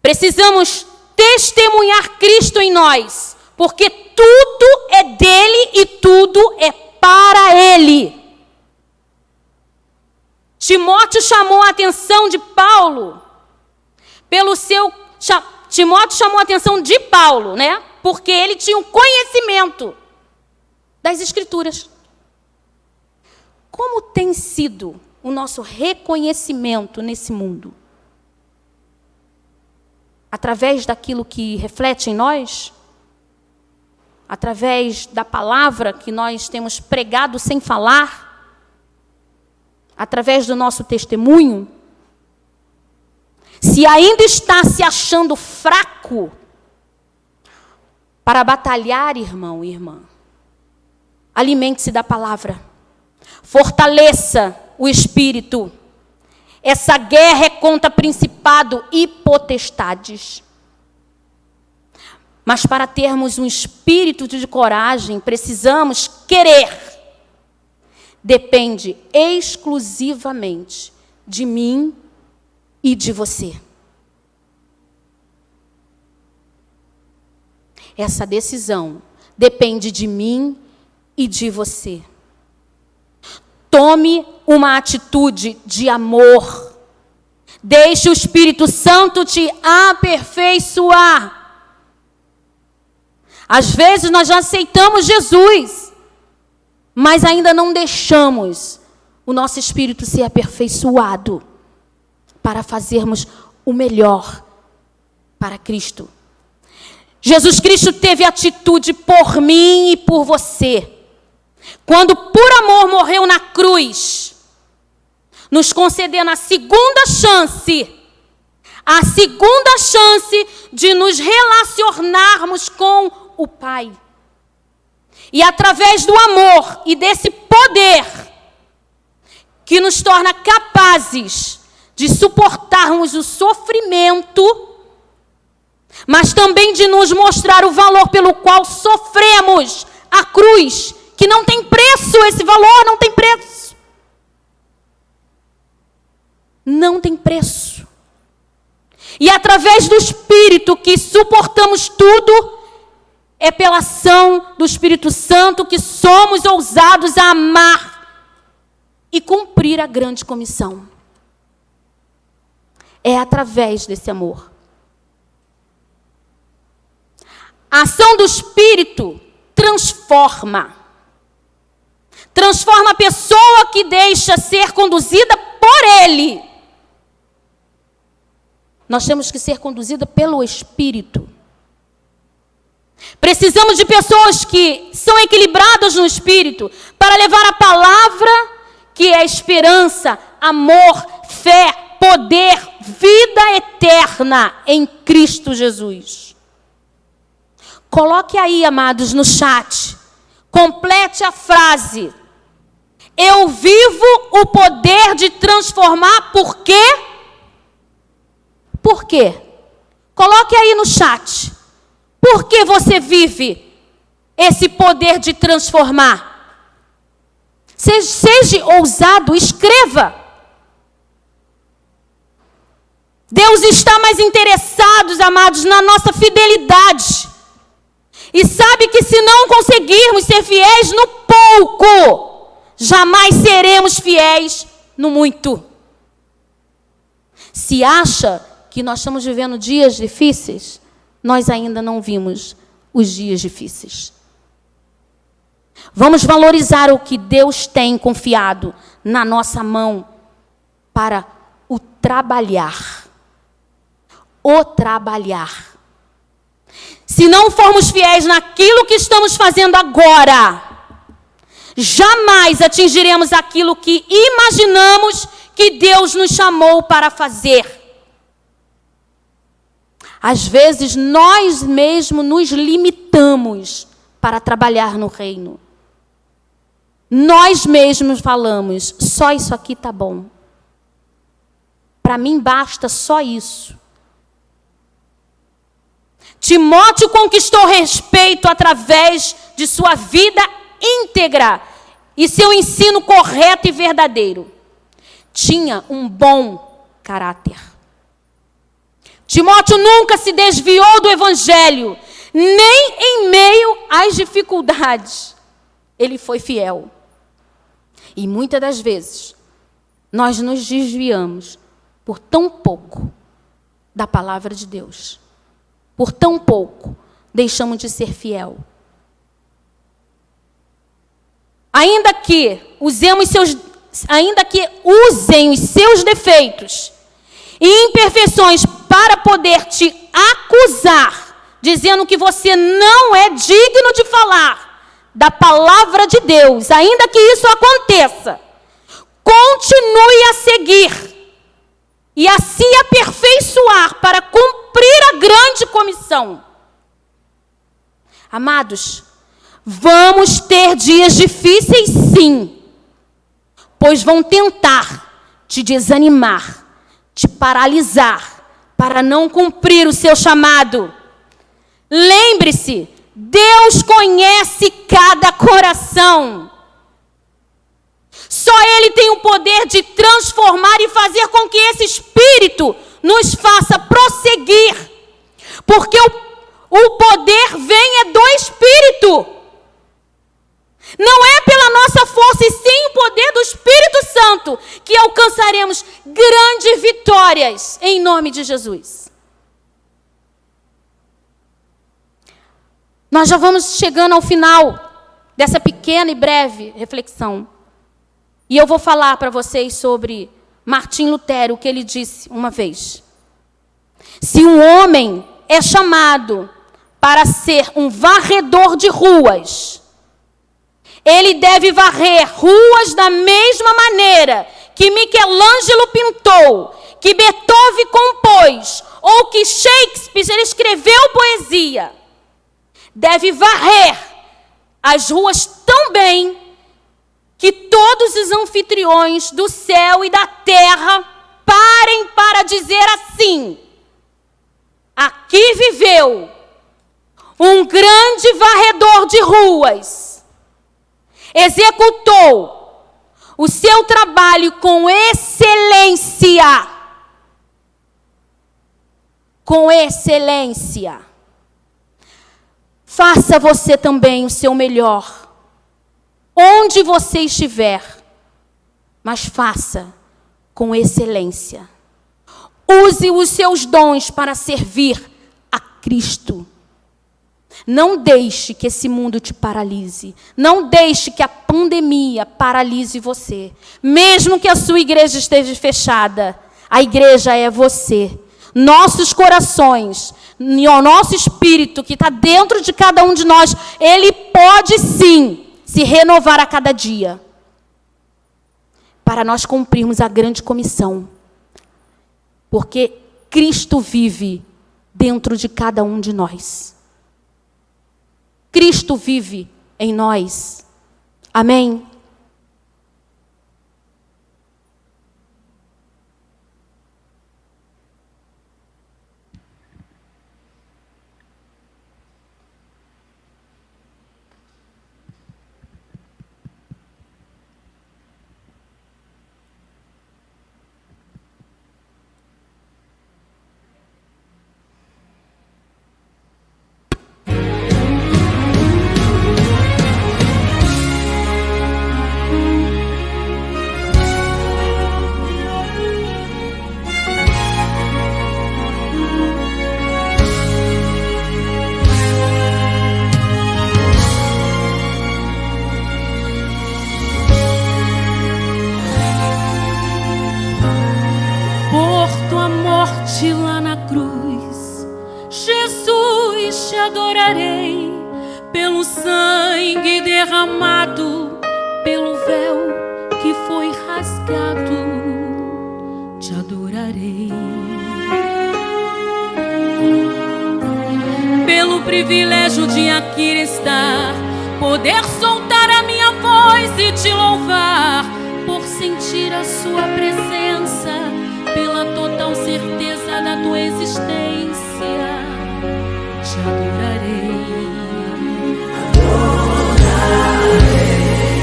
Precisamos testemunhar Cristo em nós, porque tudo é dele e tudo é para ele. Timóteo chamou a atenção de Paulo Timóteo chamou a atenção de Paulo, né? Porque ele tinha um conhecimento das Escrituras. Como tem sido o nosso reconhecimento nesse mundo? Através daquilo que reflete em nós? Através da palavra que nós temos pregado sem falar? Através do nosso testemunho? Se ainda está se achando fraco para batalhar, irmão e irmã, alimente-se da palavra. Fortaleça o espírito. Essa guerra é contra principado e potestades. Mas para termos um espírito de coragem, precisamos querer. Depende exclusivamente de mim e de você. Essa decisão depende de mim e de você. Tome uma atitude de amor. Deixe o Espírito Santo te aperfeiçoar. Às vezes nós já aceitamos Jesus, mas ainda não deixamos o nosso espírito ser aperfeiçoado para fazermos o melhor para Cristo. Jesus Cristo teve atitude por mim e por você. Quando por amor morreu na cruz, nos concedendo a segunda chance de nos relacionarmos com o Pai. E através do amor e desse poder que nos torna capazes de suportarmos o sofrimento, mas também de nos mostrar o valor pelo qual sofremos a cruz, que não tem preço, esse valor não tem preço. Não tem preço. E através do Espírito que suportamos tudo, é pela ação do Espírito Santo que somos ousados a amar e cumprir a grande comissão. É através desse amor. A ação do Espírito transforma. Transforma a pessoa que deixa ser conduzida por Ele. Nós temos que ser conduzida pelo Espírito. Precisamos de pessoas que são equilibradas no Espírito para levar a palavra que é esperança, amor, fé, poder, vida eterna em Cristo Jesus. Coloque aí, amados, no chat. Complete a frase. Eu vivo o poder de transformar por quê? Por quê? Coloque aí no chat. Por que você vive esse poder de transformar? Seja ousado, escreva. Deus está mais interessado, amados, na nossa fidelidade. E sabe que se não conseguirmos ser fiéis no pouco, jamais seremos fiéis no muito. Se acha que nós estamos vivendo dias difíceis, nós ainda não vimos os dias difíceis. Vamos valorizar o que Deus tem confiado na nossa mão para o trabalhar. O trabalhar. Se não formos fiéis naquilo que estamos fazendo agora, jamais atingiremos aquilo que imaginamos que Deus nos chamou para fazer. Às vezes, nós mesmos nos limitamos para trabalhar no reino. Nós mesmos falamos, só isso aqui está bom. Para mim basta só isso. Timóteo conquistou respeito através de sua vida íntegra e seu ensino correto e verdadeiro. Tinha um bom caráter. Timóteo nunca se desviou do evangelho, nem em meio às dificuldades. Ele foi fiel. E muitas das vezes, nós nos desviamos por tão pouco da palavra de Deus. Por tão pouco, deixamos de ser fiel. Ainda que usem os seus defeitos e imperfeições para poder te acusar, dizendo que você não é digno de falar da palavra de Deus, ainda que isso aconteça, continue a seguir e a se aperfeiçoar para cumprir a grande comissão. Amados, vamos ter dias difíceis, sim, pois vão tentar te desanimar, te paralisar, para não cumprir o seu chamado. Lembre-se, Deus conhece cada coração. Só Ele tem o poder de transformar e fazer com que esse Espírito nos faça prosseguir. Porque o poder vem do Espírito. Não é pela nossa força, e sim o poder do Espírito Santo que alcançaremos grandes vitórias em nome de Jesus. Nós já vamos chegando ao final dessa pequena e breve reflexão. E eu vou falar para vocês sobre Martim Lutero, o que ele disse uma vez. Se um homem é chamado para ser um varredor de ruas, ele deve varrer ruas da mesma maneira que Michelangelo pintou, que Beethoven compôs, ou que Shakespeare escreveu poesia. Deve varrer as ruas tão bem que todos os anfitriões do céu e da terra parem para dizer assim: aqui viveu um grande varredor de ruas, executou o seu trabalho com excelência. Com excelência. Faça você também o seu melhor, onde você estiver, mas faça com excelência. Use os seus dons para servir a Cristo. Não deixe que esse mundo te paralise. Não deixe que a pandemia paralise você. Mesmo que a sua igreja esteja fechada, a igreja é você. Nossos corações, o nosso espírito que está dentro de cada um de nós, ele pode sim se renovar a cada dia. Para nós cumprirmos a grande comissão. Porque Cristo vive dentro de cada um de nós. Cristo vive em nós. Amém? morte lá na cruz, Jesus, te adorarei. Pelo sangue derramado, pelo véu que foi rasgado, te adorarei. Pelo privilégio de aqui estar, poder soltar a minha voz e te louvar, por sentir a sua presença, pela total certeza da tua existência, te adorarei.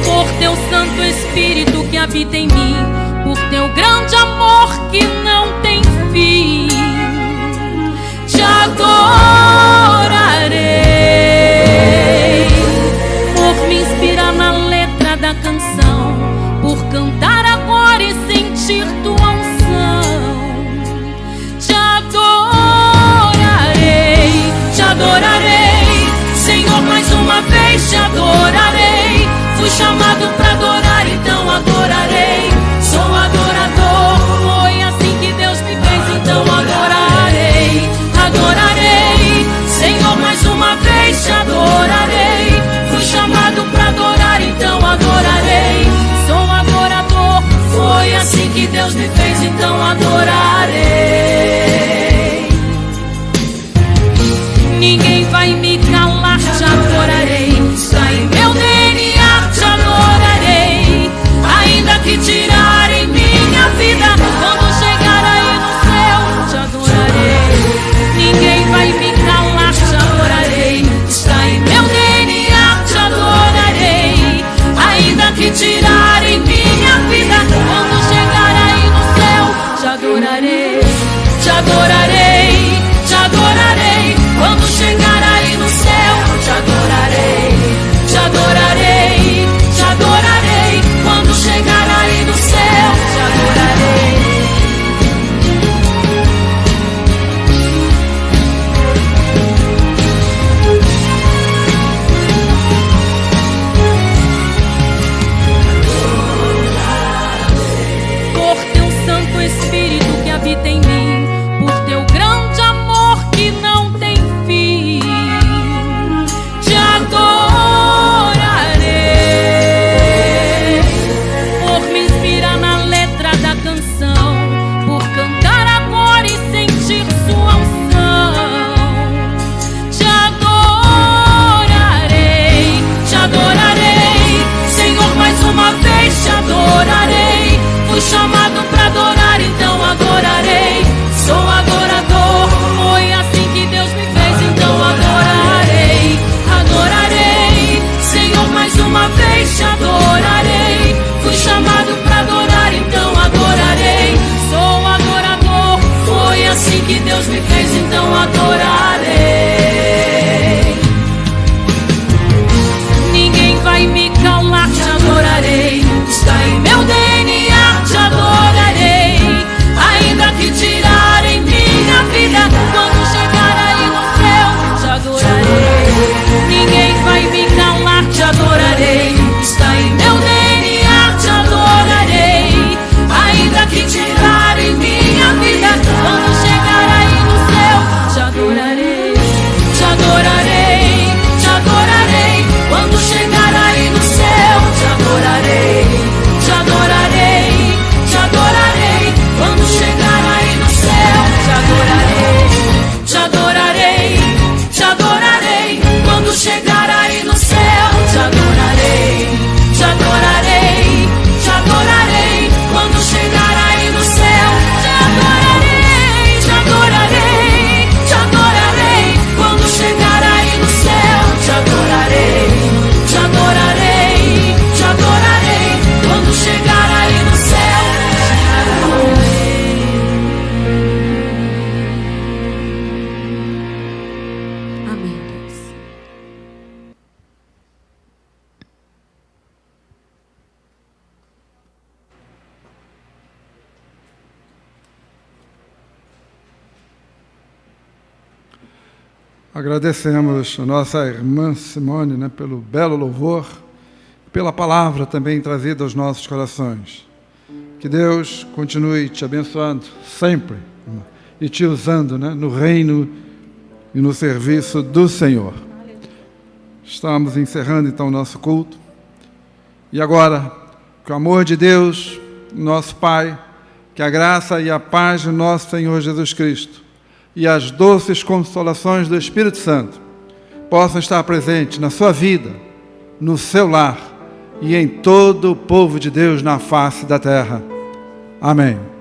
Por teu Santo Espírito que habita em mim, por teu grande amor que não tem fim, te adorarei. Por me inspirar na letra da canção, por cantar agora e sentir tua unção, te adorarei, te adorarei. Senhor, mais uma vez te adorarei. Fui chamado para adorar, então adorarei. Sou adorador, foi assim que Deus me fez, então adorarei. Adorarei, Senhor, mais uma vez te adorarei. Fui chamado para adorar, então adorarei. Sou adorador, foi assim que Deus me fez, então adorarei. Ninguém vai me calar, te adorarei. Está em meu DNA, te adorarei. Ainda que tirarem minha vida, quando chegar aí no céu, te adorarei. Ninguém vai me calar, te adorarei. Está em meu DNA, te adorarei. Ainda que tirarem minha vida, quando chegar aí no céu, te adorarei. Te adorarei, te adorarei. Quando chegar aí no céu, te adorarei. Te adorarei, te adorarei. Quando chegar aí no céu, te adorarei. Por teu Santo Espírito que habita em mim, por teu grande amor que não tem fim, te adorarei. Por me inspirar na letra da canção, por cantar agora e sentir sua unção, te adorarei, te adorarei. Senhor, mais uma vez te adorarei. Fui chamado para adorar, então adorarei. Sou adorador, foi assim que Deus me fez, então adorarei. Adorarei, Senhor, mais uma vez te adorarei. Fui chamado para adorar, então adorarei. Sou adorador, foi assim que Deus me fez, então adorarei. Ninguém vai me calar, te adorarei. Está em meu DNA, te adorarei. Ainda que tirarem minha vida, quando chegar aí no céu, te adorarei. Ninguém vai me calar, te adorarei. Está em meu DNA, te adorarei. Ainda que tirarem minha vida, quando chegar aí no céu, te adorarei. Te adorarei, te adorarei. Quando chegar aí no céu, te adorarei. Te adorarei, te adorarei. Quando chegar aí no céu, te adorarei. Te adorarei, te adorarei. Quando chegar aí no céu, te adorarei. Te adorarei, te adorarei. Quando chegar aí no céu, te adorarei. Te adorarei, te adorarei. Quando chegar aí no céu, te adorarei. Te adorarei, te adorarei. Quando chegar aí no céu, te adorarei. Amém, Deus. Agradecemos a nossa irmã Simone, né, pelo belo louvor, pela palavra também trazida aos nossos corações. Que Deus continue te abençoando sempre e te usando, né, no reino e no serviço do Senhor. Estamos encerrando então o nosso culto. E agora, que o amor de Deus, nosso Pai, que a graça e a paz do nosso Senhor Jesus Cristo e as doces consolações do Espírito Santo possam estar presentes na sua vida, no seu lar e em todo o povo de Deus na face da terra. Amém.